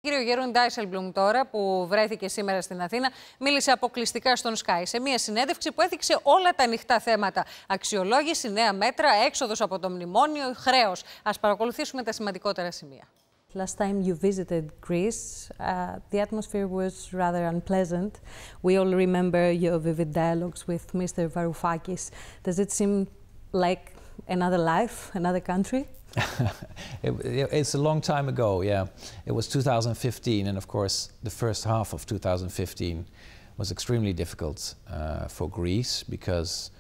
Κύριο Γέρον Ντάισελμπλουμ τώρα, που βρέθηκε σήμερα στην Αθήνα, μίλησε αποκλειστικά στον SKAI σε μια συνέντευξη που έθιξε όλα τα ανοιχτά θέματα. Αξιολόγηση, νέα μέτρα, έξοδος από το μνημόνιο, χρέος. Ας παρακολουθήσουμε τα σημαντικότερα σημεία. Last time you visited Greece, the atmosphere was rather unpleasant. We all remember your vivid dialogues with Mr. Varoufakis. Does it seem like another life, another country? It's a long time ago, yeah. It was 2015, and of course the first half of 2015 was extremely difficult for Greece, because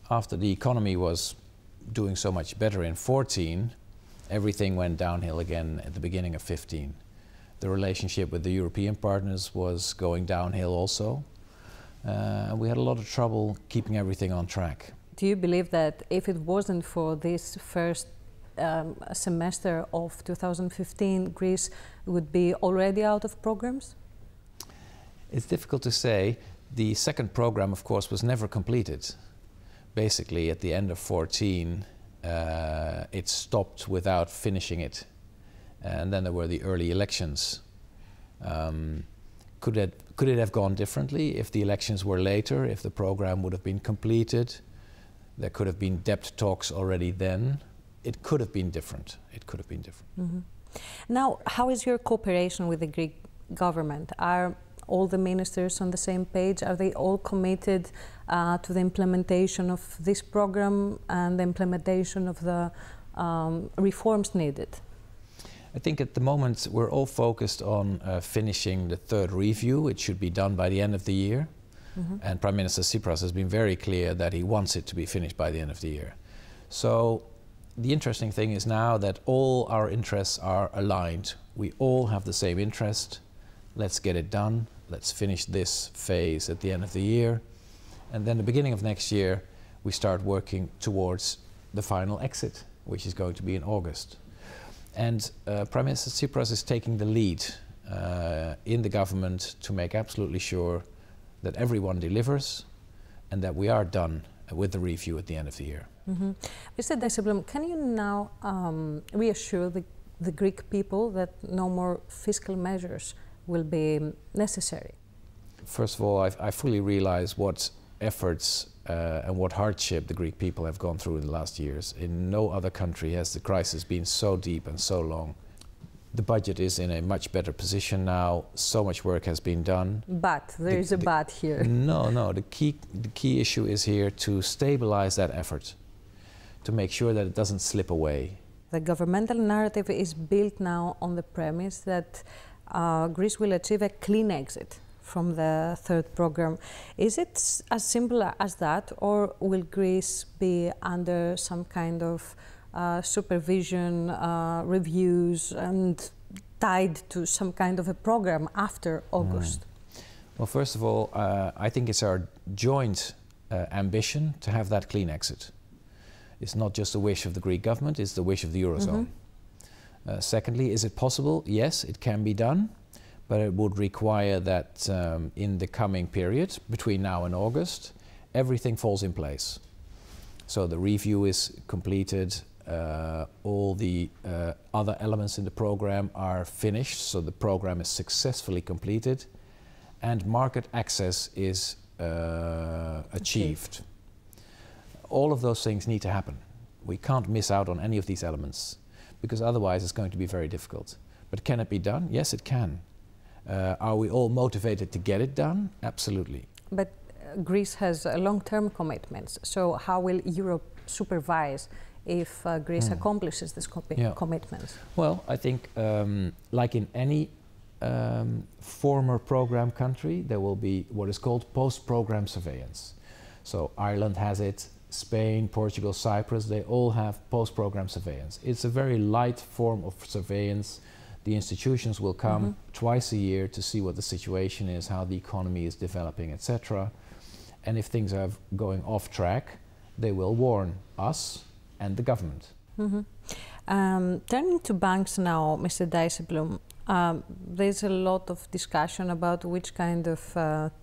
after the economy was doing so much better in 2014, everything went downhill again at the beginning of 2015. The relationship with the European partners was going downhill also. We had a lot of trouble keeping everything on track. Do you believe that if it wasn't for this first semester of 2015, Greece would be already out of programs? It's difficult to say. The second program, of course, was never completed. Basically, at the end of 2014, it stopped without finishing it. And then there were the early elections. Could it have gone differently if the elections were later, if the program would have been completed? There could have been debt talks already then. It could have been different. It could have been different. Mm-hmm. Now, how is your cooperation with the Greek government? Are all the ministers on the same page? Are they all committed to the implementation of this program and the implementation of the reforms needed? I think at the moment we're all focused on finishing the third review. It should be done by the end of the year. Mm-hmm. And Prime Minister Tsipras has been very clear that he wants it to be finished by the end of the year. So the interesting thing is now that all our interests are aligned. We all have the same interest. Let's get it done. Let's finish this phase at the end of the year. And then the beginning of next year, we start working towards the final exit, which is going to be in August. And Prime Minister Tsipras is taking the lead in the government to make absolutely sure that everyone delivers and that we are done with the review at the end of the year. Mm-hmm. Mr. Dijsselbloem, can you now reassure the Greek people that no more fiscal measures will be necessary? First of all, I fully realize what efforts and what hardship the Greek people have gone through in the last years. In no other country has the crisis been so deep and so long. The budget is in a much better position now. So much work has been done. But there is a but here. No. The key issue is here to stabilize that effort, to make sure that it doesn't slip away. The governmental narrative is built now on the premise that Greece will achieve a clean exit from the third program. Is it as simple as that, or will Greece be under some kind of supervision, reviews, and tied to some kind of a program after August? Well, first of all, I think it's our joint ambition to have that clean exit. It's not just the wish of the Greek government, it's the wish of the Eurozone. Mm-hmm. Secondly, is it possible? Yes, it can be done, but it would require that in the coming period, between now and August, everything falls in place. So the review is completed, all the other elements in the program are finished, so the program is successfully completed, and market access is achieved. All of those things need to happen. We can't miss out on any of these elements, because otherwise it's going to be very difficult. But can it be done? Yes, it can. Are we all motivated to get it done? Absolutely. But Greece has long-term commitments, so how will Europe supervise if Greece accomplishes these commitments? Well, I think like in any former program country, there will be what is called post-program surveillance. So Ireland has it, Spain, Portugal, Cyprus, they all have post-program surveillance. It's a very light form of surveillance. The institutions will come twice a year to see what the situation is, how the economy is developing, etc. And if things are going off track, they will warn us and the government. Turning to banks now, Mr. Dijsselbloem, there's a lot of discussion about which kind of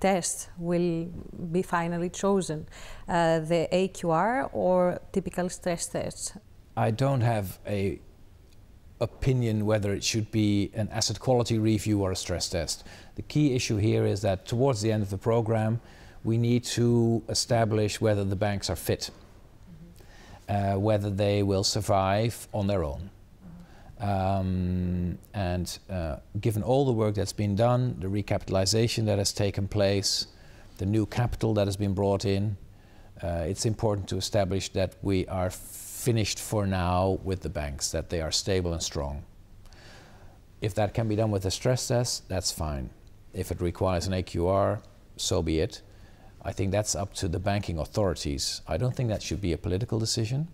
test will be finally chosen, the AQR or typical stress tests. I don't have a opinion whether it should be an asset quality review or a stress test. The key issue here is that towards the end of the program, we need to establish whether the banks are fit, whether they will survive on their own. Given all the work that's been done, the recapitalization that has taken place, the new capital that has been brought in, it's important to establish that we are finished for now with the banks, that they are stable and strong. If that can be done with a stress test, that's fine. If it requires an AQR, so be it. I think that's up to the banking authorities. I don't think that should be a political decision.